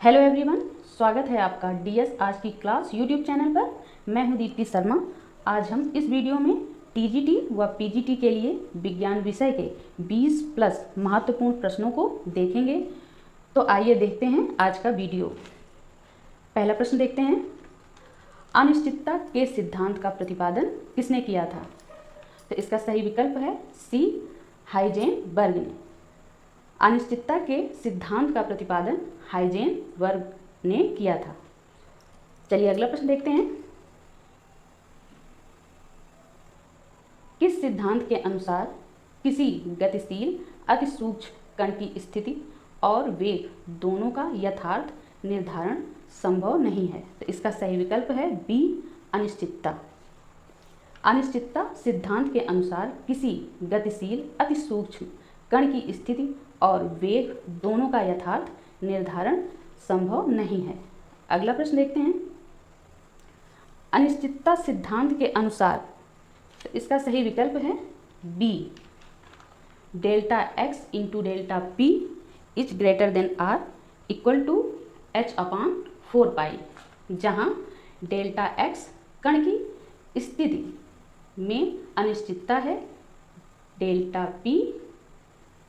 Hello everyone, स्वागत है आपका डीएस आज की क्लास यूट्यूब चैनल पर। मैं हूं दीप्ति शर्मा। आज हम इस वीडियो में टीजीटी व पीजीटी के लिए विज्ञान विषय के 20 प्लस महत्वपूर्ण प्रश्नों को देखेंगे। तो आइए देखते हैं आज का वीडियो। पहला प्रश्न देखते हैं, अनिश्चितता के सिद्धांत का प्रतिपादन किसने किया था? तो इसका सही विकल्प है सी, हाइजेनबर्ग ने। अनिश्चितता के सिद्धांत का प्रतिपादन हाइजेनबर्ग ने किया था। चलिए अगला प्रश्न देखते हैं, किस सिद्धांत के अनुसार किसी गतिशील अतिसूक्ष्म कण की स्थिति और वेग दोनों का यथार्थ निर्धारण संभव नहीं है? तो इसका सही विकल्प है बी, अनिश्चितता। अनिश्चितता सिद्धांत के अनुसार किसी गतिशील अतिसूक्ष्म कण की स्थिति और वेग दोनों का यथार्थ निर्धारण संभव नहीं है। अगला प्रश्न देखते हैं, अनिश्चितता सिद्धांत के अनुसार, तो इसका सही विकल्प है B, delta X into delta P is greater than or equal to H upon 4 pi, जहाँ डेल्टा एक्स कण की स्थिति में अनिश्चितता है, डेल्टा पी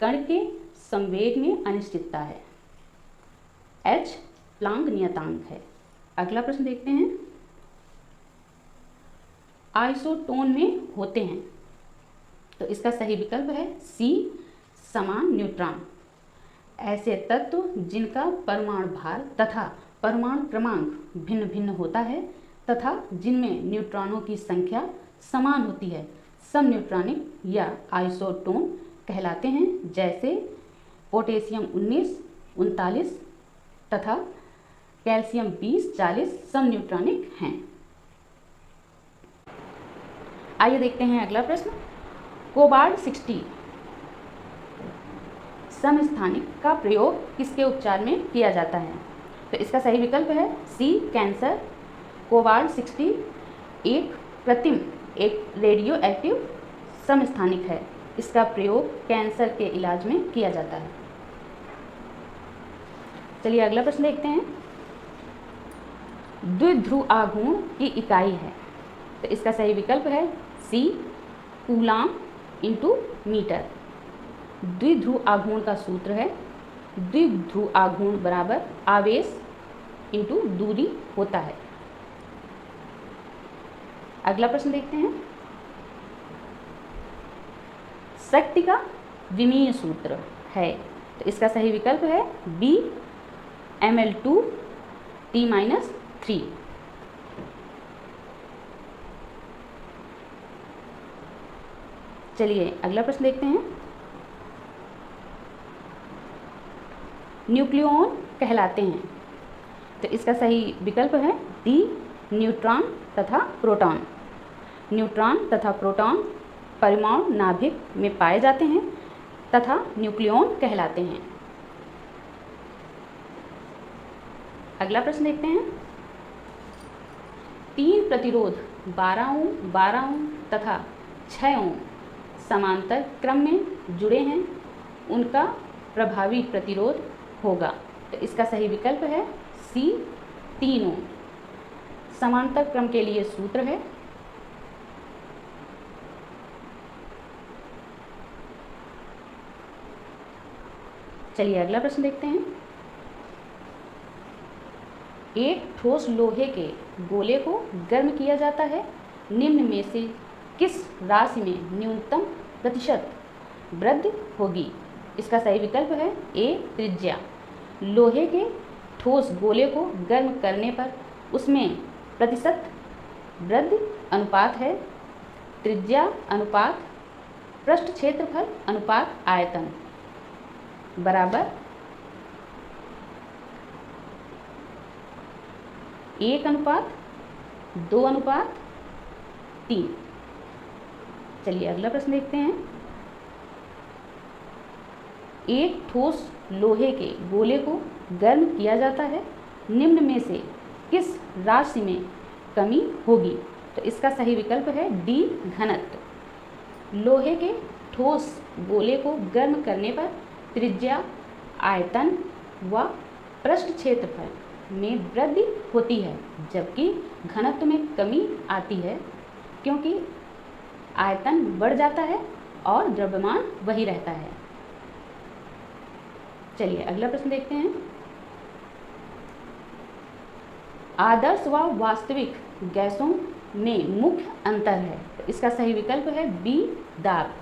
कण के संवेग में अनिश्चितता है, एच प्लांक नियतांक है। अगला प्रश्न देखते हैं, आइसोटोन में होते हैं, तो इसका सही विकल्प है सी, समान न्यूट्रॉन। ऐसे तत्व जिनका परमाणु भार तथा परमाणु क्रमांक भिन्न भिन्न होता है तथा जिनमें न्यूट्रॉनों की संख्या समान होती है, समन्यूट्रॉनिक या आइसोटोन कहलाते हैं। जैसे पोटेशियम 19, 39 तथा कैल्शियम 20, 40 समन्यूट्रॉनिक हैं। आइए देखते हैं अगला प्रश्न, कोबाल्ट 60 समस्थानिक का प्रयोग किसके उपचार में किया जाता है? तो इसका सही विकल्प है सी, कैंसर। कोबाल्ट 60 एक कृत्रिम रेडियो एक्टिव समस्थानिक है। इसका प्रयोग कैंसर के इलाज में किया जाता है। चलिए अगला प्रश्न देखते हैं, द्विध्रुव आघूर्ण की इकाई है, तो इसका सही विकल्प है सी, कूलाम इंटू मीटर। द्विध्रुव आघूर्ण का सूत्र है द्विध्रुव आघूर्ण बराबर आवेश इंटू दूरी होता है। अगला प्रश्न देखते हैं, शक्ति का विमीय सूत्र है, तो इसका सही विकल्प है बी, ml2T-3। चलिए अगला प्रश्न देखते हैं, न्यूक्लियॉन कहलाते हैं, तो इसका सही विकल्प है डी, न्यूट्रॉन तथा प्रोटॉन। न्यूट्रॉन तथा प्रोटॉन परमाणु नाभिक में पाए जाते हैं तथा न्यूक्लियॉन कहलाते हैं। अगला प्रश्न देखते हैं, तीन प्रतिरोध 12 ओम, 12 ओम तथा 6 ओम समांतर क्रम में जुड़े हैं, उनका प्रभावी प्रतिरोध होगा। तो इसका सही विकल्प है सी, 3 ओम। समांतर क्रम के लिए सूत्र है चलिए अगला प्रश्न देखते हैं, एक ठोस लोहे के गोले को गर्म किया जाता है, निम्न में से किस राशि में न्यूनतम प्रतिशत वृद्धि होगी? इसका सही विकल्प है ए, त्रिज्या। लोहे के ठोस गोले को गर्म करने पर उसमें प्रतिशत वृद्धि अनुपात है त्रिज्या अनुपात पृष्ठ क्षेत्रफल अनुपात आयतन बराबर 1:2:3। चलिए अगला प्रश्न देखते हैं, एक ठोस लोहे के गोले को गर्म किया जाता है, निम्न में से किस राशि में कमी होगी? तो इसका सही विकल्प है डी, घनत्व। लोहे के ठोस गोले को गर्म करने पर त्रिज्या, आयतन व पृष्ठ क्षेत्रफल में वृद्धि होती है जबकि घनत्व में कमी आती है, क्योंकि आयतन बढ़ जाता है और द्रव्यमान वही रहता है। चलिए अगला प्रश्न देखते हैं। आदर्श व वास्तविक गैसों में मुख्य अंतर है। तो इसका सही विकल्प है बी, दाब।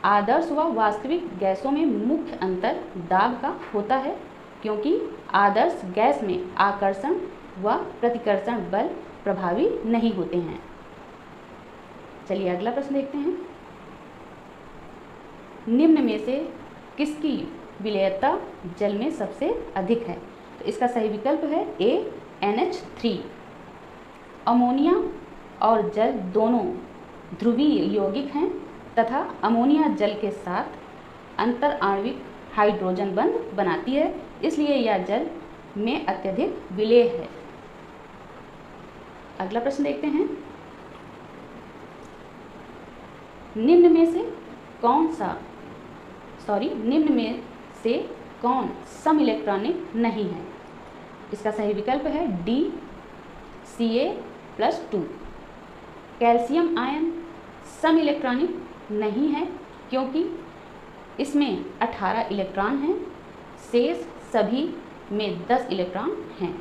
आदर्श व वास्तविक गैसों में मुख्य अंतर दाब का होता है, क्योंकि आदर्श गैस में आकर्षण व प्रतिकर्षण बल प्रभावी नहीं होते हैं। चलिए अगला प्रश्न देखते हैं। निम्न में से किसकी विलेयता जल में सबसे अधिक है? तो इसका सही विकल्प है ए, NH3। अमोनिया और जल दोनों ध्रुवीय यौगिक हैं तथा अमोनिया जल के साथ अंतर आणविक हाइड्रोजन बंध बनाती है, इसलिए यह जल में अत्यधिक विलेय है। अगला प्रश्न देखते हैं। निम्न में से कौन सम इलेक्ट्रॉनिक नहीं है? इसका सही विकल्प है डी, Ca+2। कैल्शियम आयन सम इलेक्ट्रॉनिक नहीं है, क्योंकि इसमें 18 इलेक्ट्रॉन हैं, शेष सभी में 10 इलेक्ट्रॉन हैं।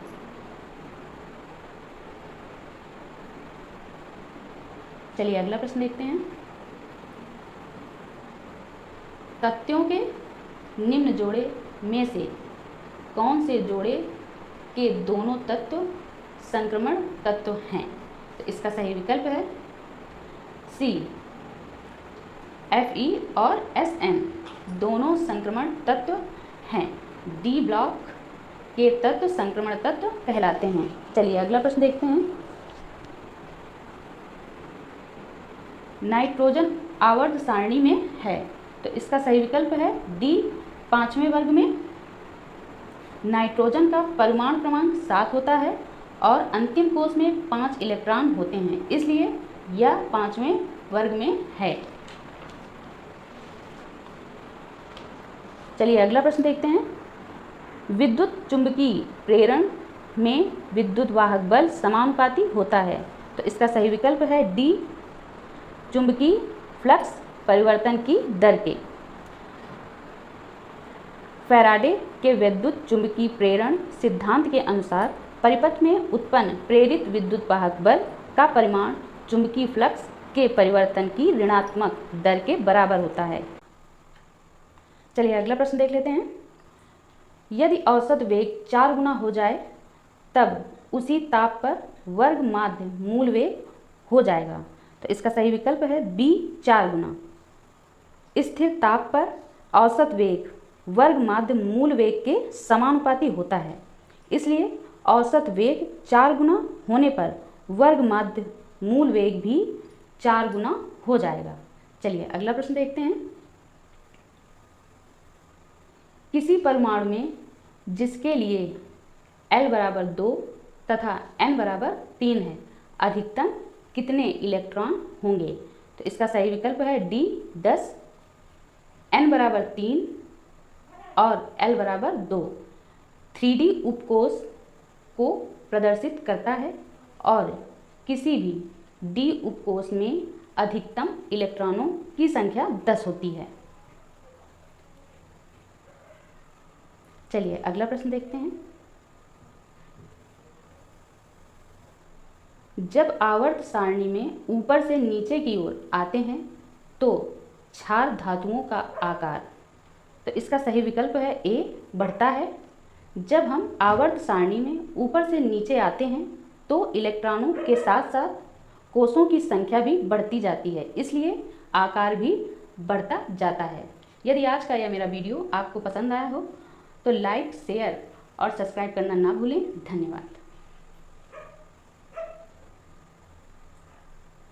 चलिए अगला प्रश्न देखते हैं। तत्वों के निम्न जोड़े में से कौन से जोड़े के दोनों तत्व संक्रमण तत्व हैं? तो इसका सही विकल्प है सी, Fe और Sn दोनों संक्रमण तत्व हैं। डी ब्लॉक के तत्व संक्रमण तत्व कहलाते हैं। चलिए अगला प्रश्न देखते हैं। नाइट्रोजन आवर्त सारणी में है, तो इसका सही विकल्प है डी, 5वें वर्ग में। नाइट्रोजन का परमाणु क्रमांक 7 होता है और अंतिम कोश में 5 इलेक्ट्रॉन होते हैं, इसलिए यह 5वें वर्ग में है। चलिए अगला प्रश्न देखते हैं। विद्युत चुंबकीय प्रेरण में विद्युत वाहक बल समानुपाती होता है, तो इसका सही विकल्प है डी, चुंबकीय फ्लक्स परिवर्तन की दर के। फैराडे के विद्युत चुंबकीय प्रेरण सिद्धांत के अनुसार परिपथ में उत्पन्न प्रेरित विद्युत वाहक बल का परिमाण चुंबकीय फ्लक्स के परिवर्तन की ऋणात्मक दर के बराबर होता है। चलिए अगला प्रश्न देख लेते हैं। यदि औसत वेग 4 गुना हो जाए तब उसी ताप पर वर्ग माध्य मूल वेग हो जाएगा, तो इसका सही विकल्प है बी, 4 गुना। स्थिर ताप पर औसत वेग वर्ग माध्य मूल वेग के समानुपाती होता है, इसलिए औसत वेग 4 गुना होने पर वर्ग माध्य मूल वेग भी 4 गुना हो जाएगा। चलिए अगला प्रश्न देखते हैं। किसी परमाणु में जिसके लिए L बराबर 2 तथा N बराबर 3 है, अधिकतम कितने इलेक्ट्रॉन होंगे? तो इसका सही विकल्प है डी, 10। N बराबर 3 और L बराबर 2 3D उपकोष को प्रदर्शित करता है और किसी भी D उपकोष में अधिकतम इलेक्ट्रॉनों की संख्या 10 होती है। चलिए अगला प्रश्न देखते हैं। जब आवर्त सारणी में ऊपर से नीचे की ओर आते हैं तो क्षार धातुओं का आकार, तो इसका सही विकल्प है ए, बढ़ता है। जब हम आवर्त सारणी में ऊपर से नीचे आते हैं तो इलेक्ट्रॉनों के साथ साथ कोषों की संख्या भी बढ़ती जाती है, इसलिए आकार भी बढ़ता जाता है। यदि आज का यह मेरा वीडियो आपको पसंद आया हो तो लाइक, शेयर और सब्सक्राइब करना ना भूलें। धन्यवाद।